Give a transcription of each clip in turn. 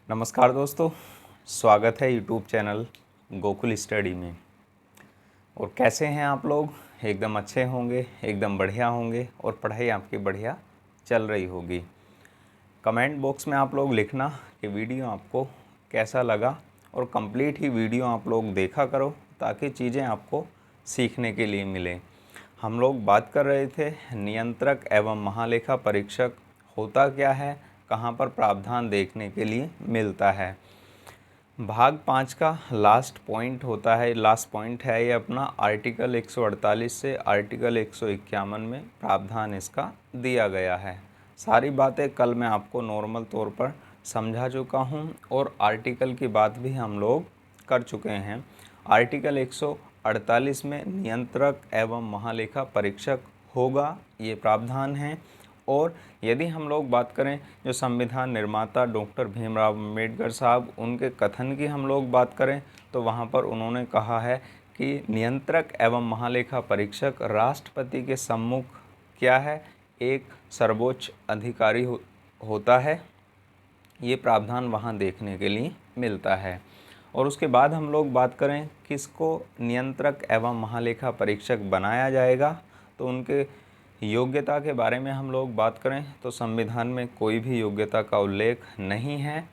नमस्कार दोस्तों, स्वागत है यूट्यूब चैनल गोकुल स्टडी में। और कैसे हैं आप लोग? एकदम अच्छे होंगे, एकदम बढ़िया होंगे और पढ़ाई आपकी बढ़िया चल रही होगी। कमेंट बॉक्स में आप लोग लिखना कि वीडियो आपको कैसा लगा और कंप्लीट ही वीडियो आप लोग देखा करो ताकि चीज़ें आपको सीखने के लिए मिलें। हम लोग बात कर रहे थे नियंत्रक एवं महालेखा परीक्षक होता क्या है, कहाँ पर प्रावधान देखने के लिए मिलता है। भाग 5 का लास्ट पॉइंट है ये अपना आर्टिकल 148 से आर्टिकल 151 में प्रावधान इसका दिया गया है। सारी बातें कल मैं आपको नॉर्मल तौर पर समझा चुका हूँ और आर्टिकल की बात भी हम लोग कर चुके हैं। आर्टिकल 148 में नियंत्रक एवं महालेखा परीक्षक होगा, ये प्रावधान है। और यदि हम लोग बात करें जो संविधान निर्माता डॉक्टर भीमराव अम्बेडकर साहब, उनके कथन की हम लोग बात करें तो वहाँ पर उन्होंने कहा है कि नियंत्रक एवं महालेखा परीक्षक राष्ट्रपति के सम्मुख क्या है, एक सर्वोच्च अधिकारी होता है। ये प्रावधान वहाँ देखने के लिए मिलता है। और उसके बाद हम लोग बात करें किसको नियंत्रक एवं महालेखा परीक्षक बनाया जाएगा, तो उनके योग्यता के बारे में हम लोग बात करें तो संविधान में कोई भी योग्यता का उल्लेख नहीं है।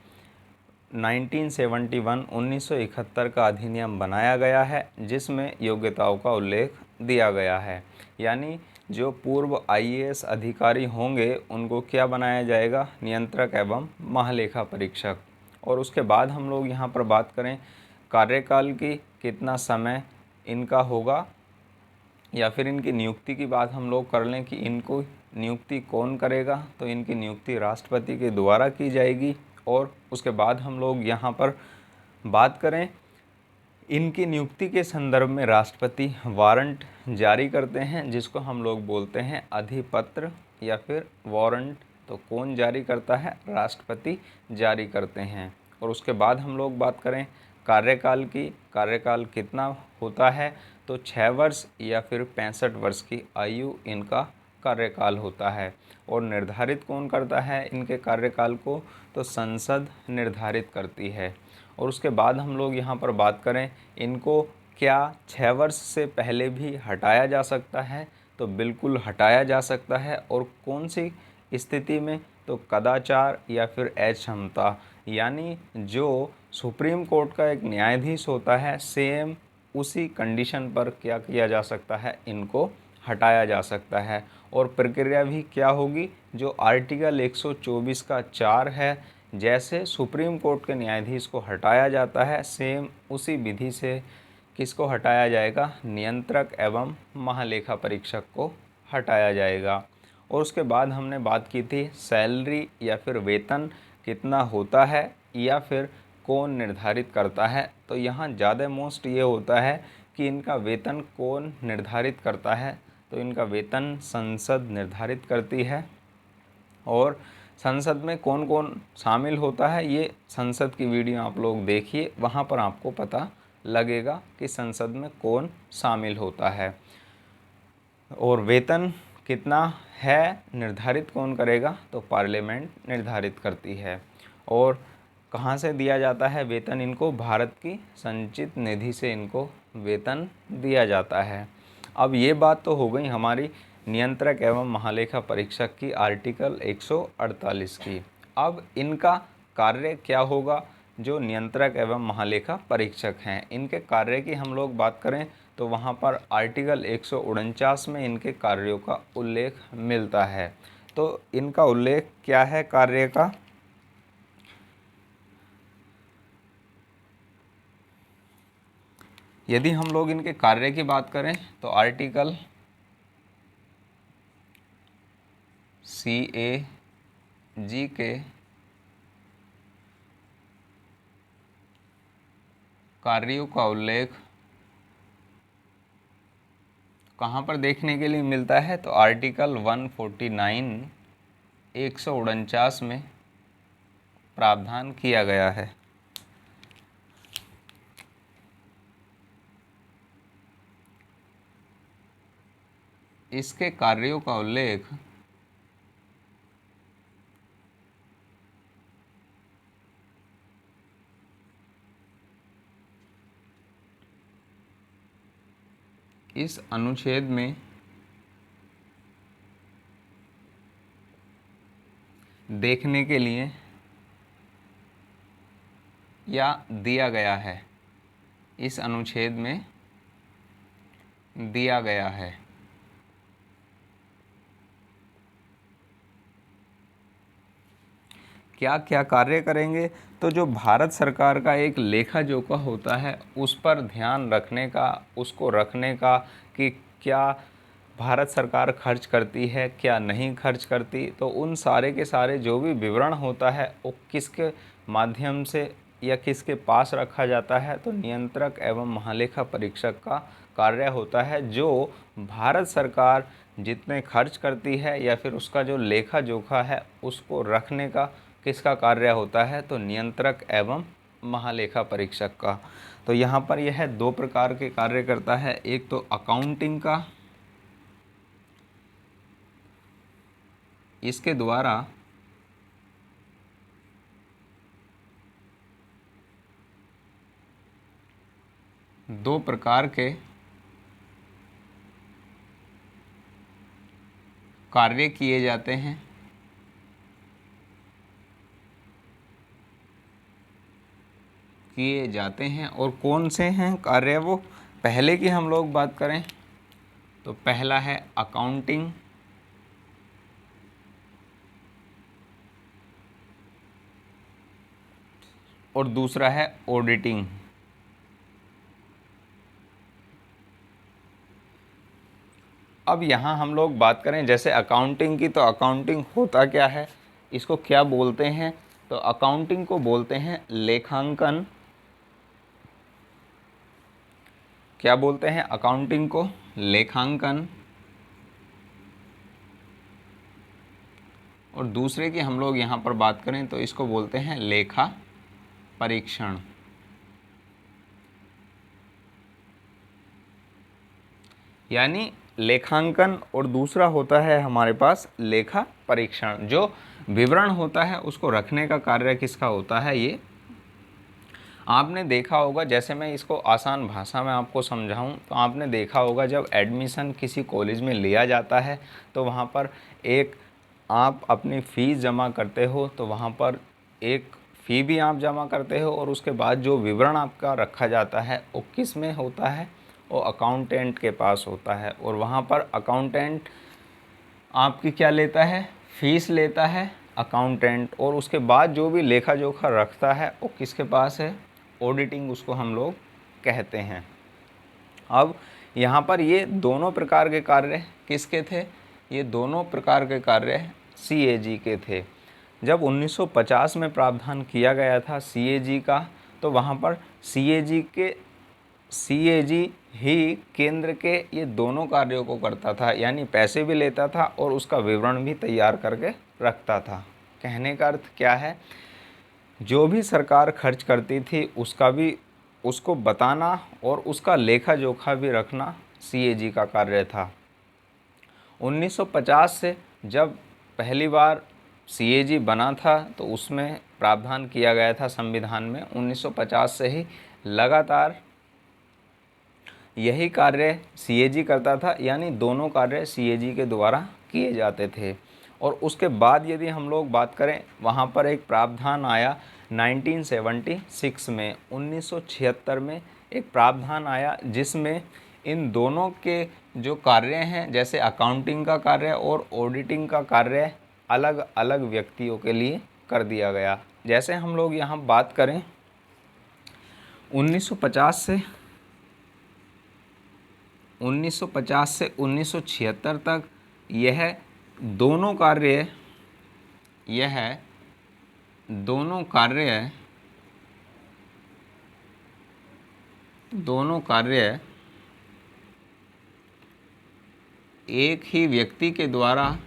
1971 का अधिनियम बनाया गया है जिसमें योग्यताओं का उल्लेख दिया गया है। यानी जो पूर्व आईएएस अधिकारी होंगे उनको क्या बनाया जाएगा, नियंत्रक एवं महालेखा परीक्षक। और उसके बाद हम लोग यहाँ पर बात करें कार्यकाल की, कितना समय इनका होगा, या फिर इनकी नियुक्ति की बात हम लोग कर लें कि इनको नियुक्ति कौन करेगा, तो इनकी नियुक्ति राष्ट्रपति के द्वारा की जाएगी। और उसके बाद हम लोग यहाँ पर बात करें इनकी नियुक्ति के संदर्भ में राष्ट्रपति वारंट जारी करते हैं जिसको हम लोग बोलते हैं अधिपत्र या फिर वारंट। तो कौन जारी करता है, राष्ट्रपति जारी करते हैं। और उसके बाद हम लोग बात करें कार्यकाल की, कार्यकाल कितना होता है, तो 6 वर्ष या फिर 65 वर्ष की आयु इनका कार्यकाल होता है। और निर्धारित कौन करता है इनके कार्यकाल को, तो संसद निर्धारित करती है। और उसके बाद हम लोग यहाँ पर बात करें इनको क्या 6 वर्ष से पहले भी हटाया जा सकता है, तो बिल्कुल हटाया जा सकता है। और कौन सी स्थिति में, तो कदाचार या फिर अक्षमता। यानी जो सुप्रीम कोर्ट का एक न्यायाधीश होता है, सेम उसी कंडीशन पर क्या किया जा सकता है, इनको हटाया जा सकता है। और प्रक्रिया भी क्या होगी, जो आर्टिकल 124 का 4 है, जैसे सुप्रीम कोर्ट के न्यायाधीश को हटाया जाता है, सेम उसी विधि से किसको हटाया जाएगा, नियंत्रक एवं महालेखा परीक्षक को हटाया जाएगा। और उसके बाद हमने बात की थी सैलरी या फिर वेतन कितना होता है या फिर कौन निर्धारित करता है। तो यहाँ ज़्यादा मोस्ट ये होता है कि इनका वेतन कौन निर्धारित करता है, तो इनका वेतन संसद निर्धारित करती है। और संसद में कौन कौन शामिल होता है, ये संसद की वीडियो आप लोग देखिए, वहाँ पर आपको पता लगेगा कि संसद में कौन शामिल होता है। और वेतन कितना है निर्धारित कौन करेगा, तो पार्लियामेंट निर्धारित करती है। और कहाँ से दिया जाता है वेतन इनको, भारत की संचित निधि से इनको वेतन दिया जाता है। अब ये बात तो हो गई हमारी नियंत्रक एवं महालेखा परीक्षक की आर्टिकल 148 की। अब इनका कार्य क्या होगा, जो नियंत्रक एवं महालेखा परीक्षक हैं, इनके कार्य की हम लोग बात करें तो वहाँ पर आर्टिकल 149 में इनके कार्यों का उल्लेख मिलता है। तो इनका उल्लेख क्या है कार्य का, यदि हम लोग इनके कार्य की बात करें तो आर्टिकल CAG के कार्यों का उल्लेख कहाँ पर देखने के लिए मिलता है, तो आर्टिकल 149 149 में प्रावधान किया गया है। इसके कार्यों का उल्लेख इस अनुच्छेद में देखने के लिए या दिया गया है, इस अनुच्छेद में दिया गया है। क्या क्या कार्य करेंगे? तो जो भारत सरकार का एक लेखा जोखा होता है उस पर ध्यान रखने का, उसको रखने का कि क्या भारत सरकार खर्च करती है, क्या नहीं खर्च करती, तो उन सारे के सारे जो भी विवरण होता है वो किसके माध्यम से या किसके पास रखा जाता है? तो नियंत्रक एवं महालेखा परीक्षक का कार्य होता है, जो भारत सरकार जितने खर्च करती है या फिर उसका जो लेखा जोखा है उसको रखने का किसका कार्य होता है? तो नियंत्रक एवं महालेखा परीक्षक का। तो यहाँ पर यह दो प्रकार के कार्य करता है, एक तो अकाउंटिंग का, इसके द्वारा दो प्रकार के कार्य किए जाते हैं। और कौन से हैं कार्य वो? पहले की हम लोग बात करें तो पहला है अकाउंटिंग, और दूसरा है ऑडिटिंग। अब यहाँ हम लोग बात करें जैसे अकाउंटिंग की, तो अकाउंटिंग होता क्या है, इसको क्या बोलते हैं? तो अकाउंटिंग को बोलते हैं लेखांकन। क्या बोलते हैं अकाउंटिंग को? लेखांकन। और दूसरे की हम लोग यहाँ पर बात करें तो इसको बोलते हैं लेखा परीक्षण। यानी लेखांकन और दूसरा होता है हमारे पास लेखा परीक्षण। जो विवरण होता है उसको रखने का कार्य किसका होता है? ये आपने देखा होगा, जैसे मैं इसको आसान भाषा में आपको समझाऊं तो आपने देखा होगा जब एडमिशन किसी कॉलेज में लिया जाता है तो वहाँ पर एक आप अपनी फ़ीस जमा करते हो, तो वहाँ पर एक फ़ी भी आप जमा करते हो और उसके बाद जो विवरण आपका रखा जाता है वो किस में होता है? वो अकाउंटेंट के पास होता है। और वहाँ पर अकाउंटेंट आपकी क्या लेता है? फ़ीस लेता है अकाउंटेंट। और उसके बाद जो भी लेखा जोखा रखता है वो किसके पास है? ऑडिटिंग उसको हम लोग कहते हैं। अब यहाँ पर ये दोनों प्रकार के कार्य किसके थे? ये दोनों प्रकार के कार्य सीएजी के थे। जब 1950 में प्रावधान किया गया था सीएजी का, तो वहाँ पर सीएजी ही केंद्र के ये दोनों कार्यों को करता था, यानी पैसे भी लेता था और उसका विवरण भी तैयार करके रखता था। कहने का अर्थ क्या है? जो भी सरकार खर्च करती थी उसको बताना और उसका लेखा जोखा भी रखना सीएजी का कार्य था। 1950 से जब पहली बार सीएजी बना था तो उसमें प्रावधान किया गया था संविधान में। 1950 से ही लगातार यही कार्य सीएजी करता था, यानी दोनों कार्य सीएजी के द्वारा किए जाते थे। और उसके बाद यदि हम लोग बात करें, वहाँ पर एक प्रावधान आया 1976 में, 1976 में एक प्रावधान आया जिसमें इन दोनों के जो कार्य हैं, जैसे अकाउंटिंग का कार्य और ऑडिटिंग का कार्य, अलग अलग व्यक्तियों के लिए कर दिया गया। जैसे हम लोग यहाँ बात करें 1950 से 1976 तक यह दोनों कार्य एक ही व्यक्ति के द्वारा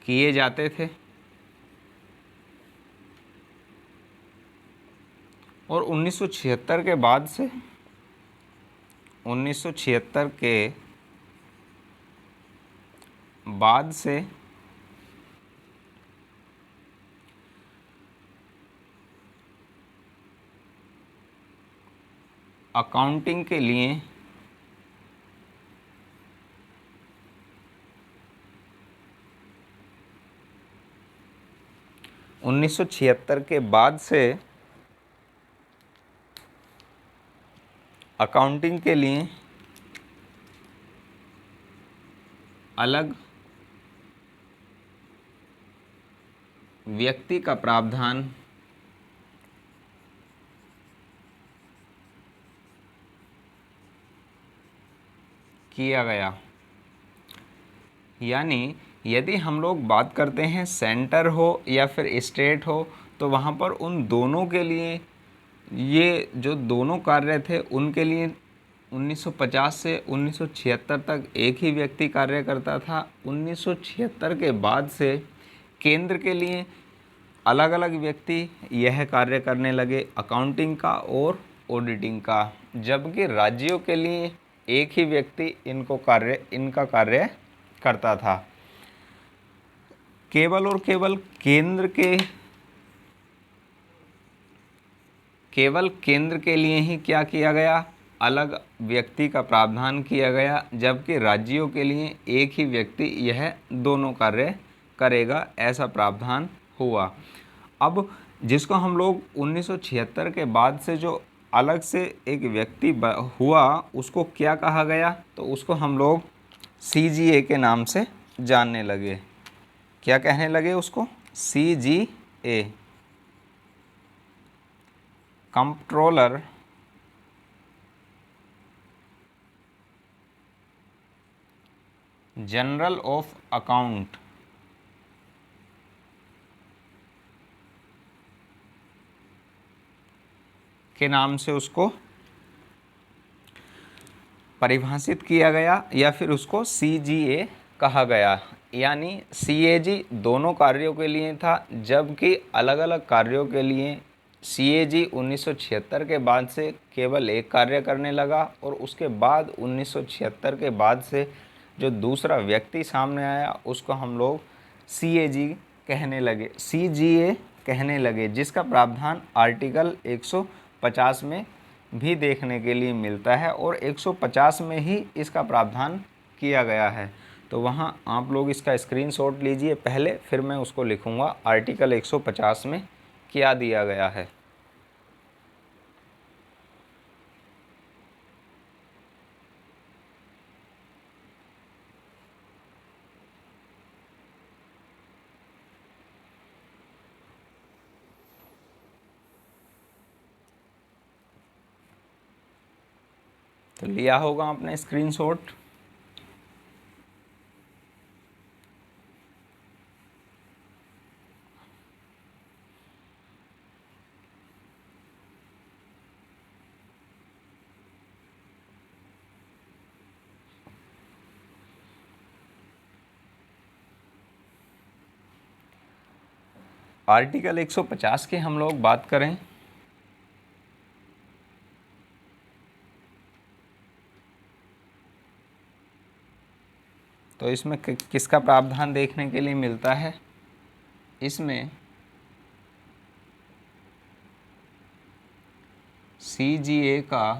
किए जाते थे। और 1976 के बाद से 1976 के बाद से अकाउंटिंग के लिए 1976 के बाद से अकाउंटिंग के लिए अलग व्यक्ति का प्रावधान किया गया। यानी यदि हम लोग बात करते हैं सेंटर हो या फिर स्टेट हो, तो वहाँ पर उन दोनों के लिए ये जो दोनों कार्य थे उनके लिए 1950 से 1976 तक एक ही व्यक्ति कार्य करता था। 1976 के बाद से केंद्र के लिए अलग अलग व्यक्ति यह कार्य करने लगे, अकाउंटिंग का और ऑडिटिंग का, जबकि राज्यों के लिए एक ही व्यक्ति इनका कार्य करता था। केवल और केवल केंद्र के लिए ही क्या किया गया, अलग व्यक्ति का प्रावधान किया गया, जबकि राज्यों के लिए एक ही व्यक्ति यह दोनों कार्य करेगा, ऐसा प्रावधान हुआ। अब जिसको हम लोग 1976 के बाद से जो अलग से एक व्यक्ति हुआ उसको क्या कहा गया, तो उसको हम लोग CGA के नाम से जानने लगे। क्या कहने लगे उसको? CGA, controller general of account के नाम से उसको परिभाषित किया गया, या फिर उसको CGA कहा गया। यानी CAG दोनों कार्यों के लिए था, जबकि अलग अलग कार्यों के लिए CAG 1976 के बाद से केवल एक कार्य करने लगा, और उसके बाद 1976 के बाद से जो दूसरा व्यक्ति सामने आया उसको हम लोग CAG कहने लगे, CGA कहने लगे, जिसका प्रावधान आर्टिकल 150 में भी देखने के लिए मिलता है, और 150 में ही इसका प्रावधान किया गया है। तो वहाँ आप लोग इसका स्क्रीनशॉट लीजिए पहले, फिर मैं उसको लिखूँगा आर्टिकल 150 में क्या दिया गया है। तो लिया होगा आपने स्क्रीनशॉट। आर्टिकल 150 की हम लोग बात करें तो इसमें किसका प्रावधान देखने के लिए मिलता है? इसमें CGA का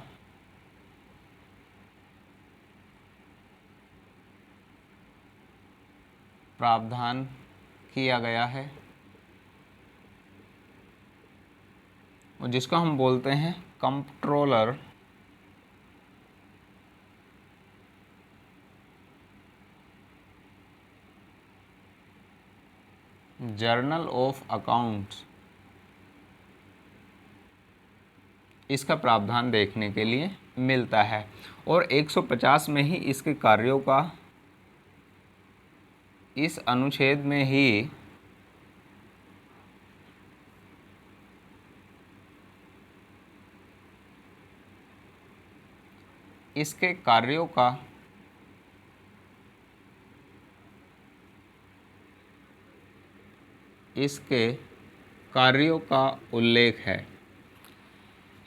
प्रावधान किया गया है, और जिसको हम बोलते हैं कंट्रोलर जर्नल ऑफ अकाउंट्स, इसका प्रावधान देखने के लिए मिलता है। और 150 में ही इसके कार्यों का, इस अनुच्छेद में ही इसके कार्यों का उल्लेख है,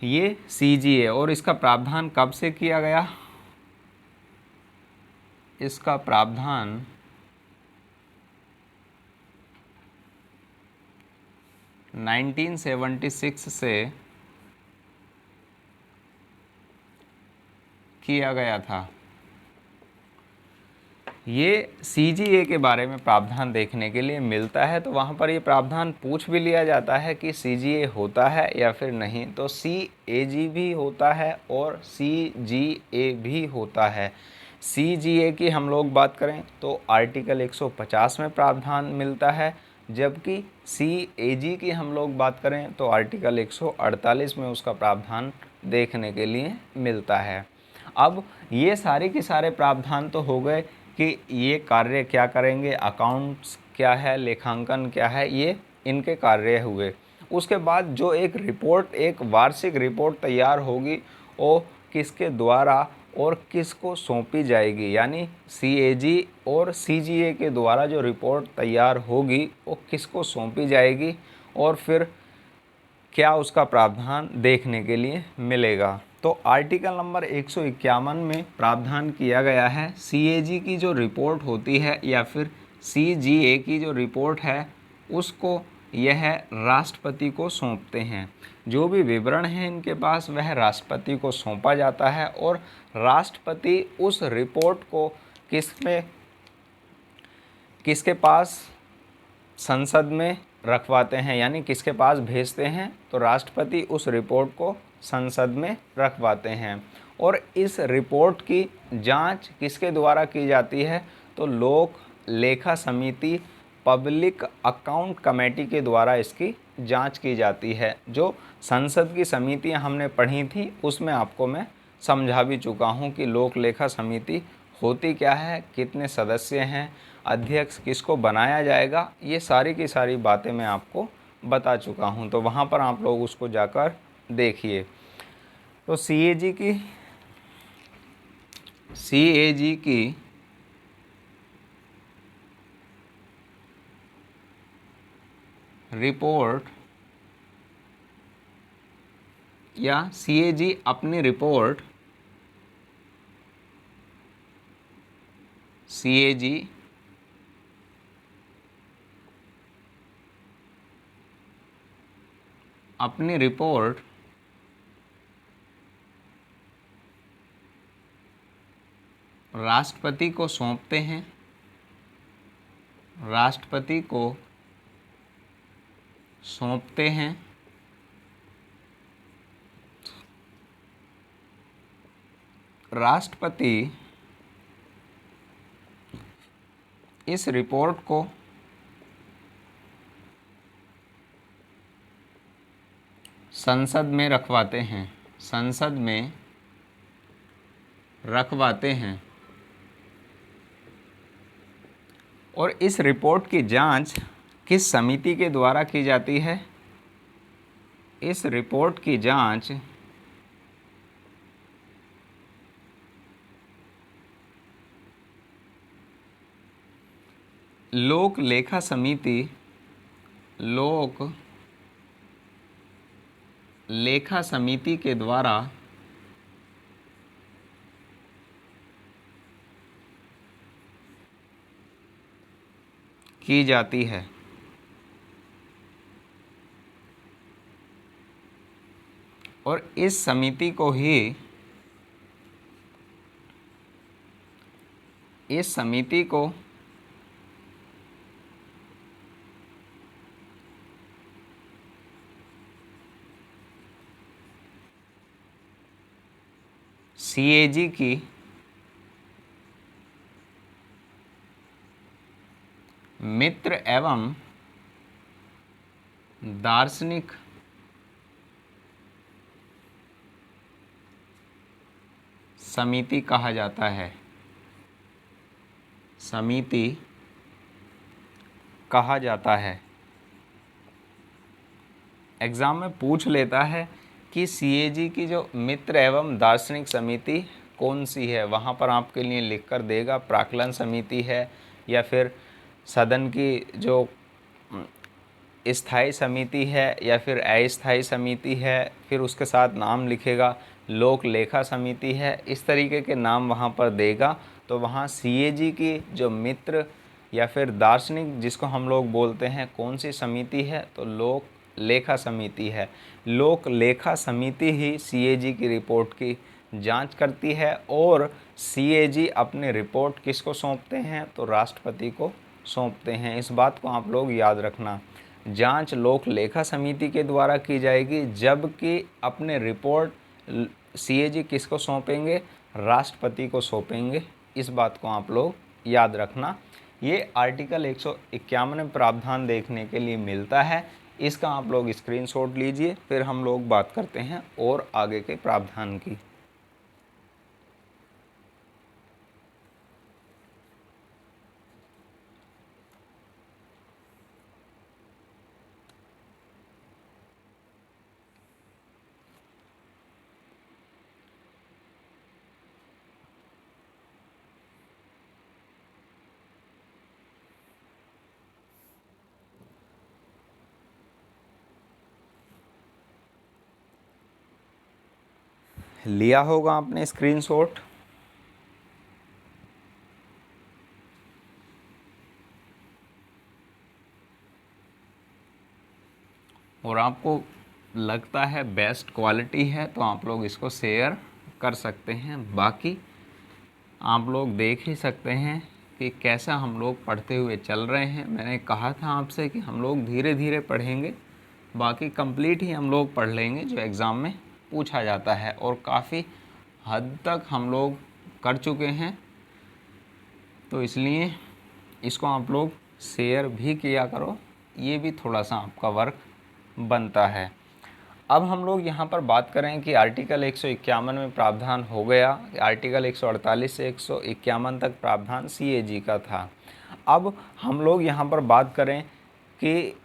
ये CGA। और इसका प्रावधान कब से किया गया? इसका प्रावधान 1976 से किया गया था। ये CGA के बारे में प्रावधान देखने के लिए मिलता है, तो वहाँ पर ये प्रावधान पूछ भी लिया जाता है कि CGA होता है या फिर नहीं, तो CAG भी होता है और CGA भी होता है। CGA की हम लोग बात करें तो आर्टिकल 150 में प्रावधान मिलता है, जबकि CAG की हम लोग बात करें तो आर्टिकल 148 में उसका प्रावधान देखने के लिए मिलता है। अब ये सारे के सारे प्रावधान तो हो गए कि ये कार्य क्या करेंगे, अकाउंट्स क्या है, लेखांकन क्या है, ये इनके कार्य हुए। उसके बाद जो एक रिपोर्ट, एक वार्षिक रिपोर्ट तैयार होगी, वो किसके द्वारा और किसको सौंपी जाएगी, यानी CAG और CGA के द्वारा जो रिपोर्ट तैयार होगी वो किसको सौंपी जाएगी और फिर क्या उसका प्रावधान देखने के लिए मिलेगा। तो आर्टिकल नंबर 151 में प्रावधान किया गया है CAG की जो रिपोर्ट होती है या फिर CGA की जो रिपोर्ट है उसको यह राष्ट्रपति को सौंपते हैं। जो भी विवरण है इनके पास वह राष्ट्रपति को सौंपा जाता है और राष्ट्रपति उस रिपोर्ट को किसके पास संसद में रखवाते हैं, यानी किसके पास भेजते हैं, तो राष्ट्रपति उस रिपोर्ट को संसद में रखवाते हैं। और इस रिपोर्ट की जांच किसके द्वारा की जाती है, तो लोक लेखा समिति, पब्लिक अकाउंट कमेटी के द्वारा इसकी जांच की जाती है। जो संसद की समितियां हमने पढ़ी थी उसमें आपको मैं समझा भी चुका हूं कि लोक लेखा समिति होती क्या है, कितने सदस्य हैं, अध्यक्ष किसको बनाया जाएगा, ये सारी की सारी बातें मैं आपको बता चुका हूं। तो वहाँ पर आप लोग उसको जाकर देखिए। तो CAG की रिपोर्ट या CAG अपनी रिपोर्ट CAG अपनी रिपोर्ट राष्ट्रपति को सौंपते हैं, राष्ट्रपति को सौंपते हैं। राष्ट्रपति इस रिपोर्ट को संसद में रखवाते हैं, संसद में रखवाते हैं। और इस रिपोर्ट की जांच किस समिति के द्वारा की जाती है, इस रिपोर्ट की जांच लोक लेखा समिति, लोक लेखा समिति के द्वारा की जाती है। और इस समिति को ही, इस समिति को CAG की मित्र एवं दार्शनिक समिति कहा जाता है, समिति कहा जाता है। एग्ज़ाम में पूछ लेता है कि CAG की जो मित्र एवं दार्शनिक समिति कौन सी है, वहाँ पर आपके लिए लिख कर देगा प्राक्कलन समिति है या फिर सदन की जो स्थायी समिति है या फिर अस्थायी समिति है, फिर उसके साथ नाम लिखेगा लोक लेखा समिति है, इस तरीके के नाम वहाँ पर देगा। तो वहाँ CAG की जो मित्र या फिर दार्शनिक जिसको हम लोग बोलते हैं कौन सी समिति है, तो लोक लेखा समिति है। लोक लेखा समिति ही CAG की रिपोर्ट की जांच करती है और सीएजी अपनी रिपोर्ट किसको सौंपते हैं, तो राष्ट्रपति को सौंपते हैं। इस बात को आप लोग याद रखना। जांच लोक लेखा समिति के द्वारा की जाएगी, जबकि अपने रिपोर्ट सीएजी किसको सौंपेंगे, राष्ट्रपति को सौंपेंगे। इस बात को आप लोग याद रखना। ये आर्टिकल 151 में प्रावधान देखने के लिए मिलता है। इसका आप लोग स्क्रीनशॉट लीजिए, फिर हम लोग बात करते हैं और आगे के प्रावधान की। लिया होगा आपने स्क्रीनशॉट। और आपको लगता है बेस्ट क्वालिटी है तो आप लोग इसको शेयर कर सकते हैं। बाकी आप लोग देख ही सकते हैं कि कैसा हम लोग पढ़ते हुए चल रहे हैं। मैंने कहा था आपसे कि हम लोग धीरे धीरे पढ़ेंगे, बाकी कंप्लीट ही हम लोग पढ़ लेंगे जो एग्ज़ाम में पूछा जाता है। और काफ़ी हद तक हम लोग कर चुके हैं, तो इसलिए इसको आप लोग शेयर भी किया करो, ये भी थोड़ा सा आपका वर्क बनता है। अब हम लोग यहाँ पर बात करें कि आर्टिकल 151 में प्रावधान हो गया, आर्टिकल 148 से 151 तक प्रावधान सीएजी का था। अब हम लोग यहाँ पर बात करें कि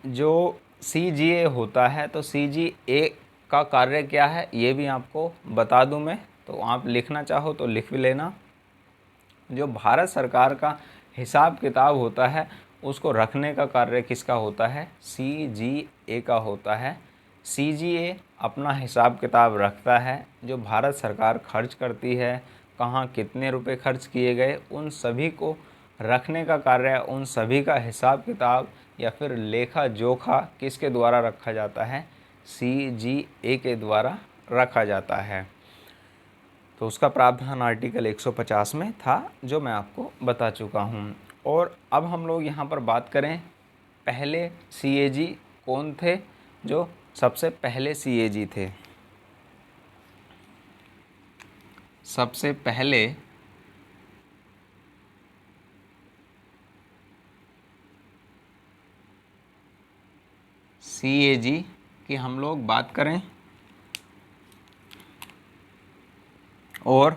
जो सीजीए होता है, तो सीजीए का कार्य क्या है ये भी आपको बता दूं मैं, तो आप लिखना चाहो तो लिख भी लेना। जो भारत सरकार का हिसाब किताब होता है उसको रखने का कार्य किसका होता है, सीजीए का होता है। सीजीए अपना हिसाब किताब रखता है, जो भारत सरकार खर्च करती है, कहाँ कितने रुपए खर्च किए गए, उन सभी को रखने का कार्य, उन सभी का हिसाब किताब या फिर लेखा जोखा किसके द्वारा रखा जाता है, सीजीए के द्वारा रखा जाता है। तो उसका प्रावधान आर्टिकल 150 में था, जो मैं आपको बता चुका हूँ। और अब हम लोग यहाँ पर बात करें पहले सीएजी कौन थे, जो सबसे पहले सीएजी थे। सबसे पहले सीएजी की हम लोग बात करें और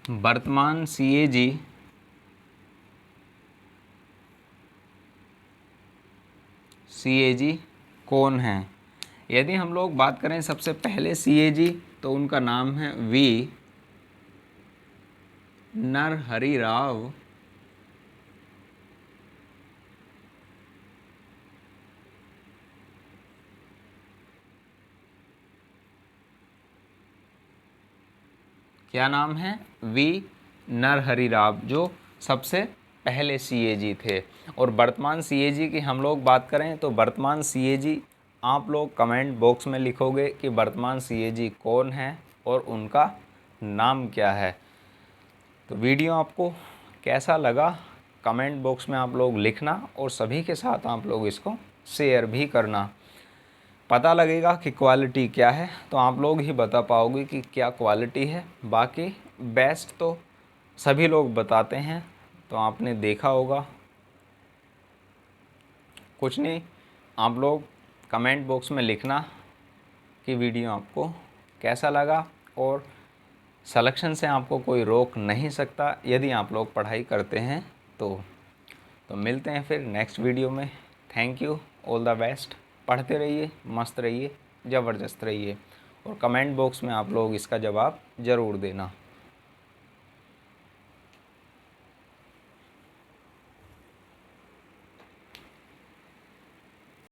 वर्तमान सीएजी कौन हैं। यदि हम लोग बात करें सबसे पहले सीएजी, तो उनका नाम है वी नरहरि राव क्या नाम है, वी नरहरि राव, जो सबसे पहले सीएजी थे। और वर्तमान सीएजी की हम लोग बात करें तो वर्तमान सीएजी आप लोग कमेंट बॉक्स में लिखोगे कि वर्तमान सीएजी कौन है और उनका नाम क्या है। तो वीडियो आपको कैसा लगा कमेंट बॉक्स में आप लोग लिखना, और सभी के साथ आप लोग इसको शेयर भी करना। पता लगेगा कि क्वालिटी क्या है, तो आप लोग ही बता पाओगे कि क्या क्वालिटी है। बाकी बेस्ट तो सभी लोग बताते हैं, तो आपने देखा होगा। कुछ नहीं, आप लोग कमेंट बॉक्स में लिखना कि वीडियो आपको कैसा लगा, और सिलेक्शन से आपको कोई रोक नहीं सकता यदि आप लोग पढ़ाई करते हैं तो मिलते हैं फिर नेक्स्ट वीडियो में। Thank you, all the best. पढ़ते रहिए, मस्त रहिए, ज़बरदस्त रहिए, और कमेंट बॉक्स में आप लोग इसका जवाब ज़रूर देना।